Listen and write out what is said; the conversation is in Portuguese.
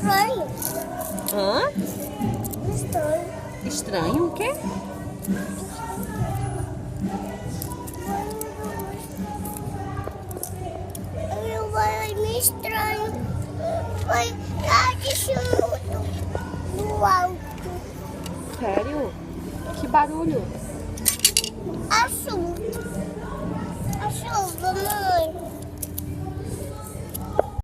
estranho. Hã? Estranho. Estranho o quê? Eu barulho estranho. Foi lá de cima do alto. Sério? Que barulho? A chuva. A chuva, mamãe.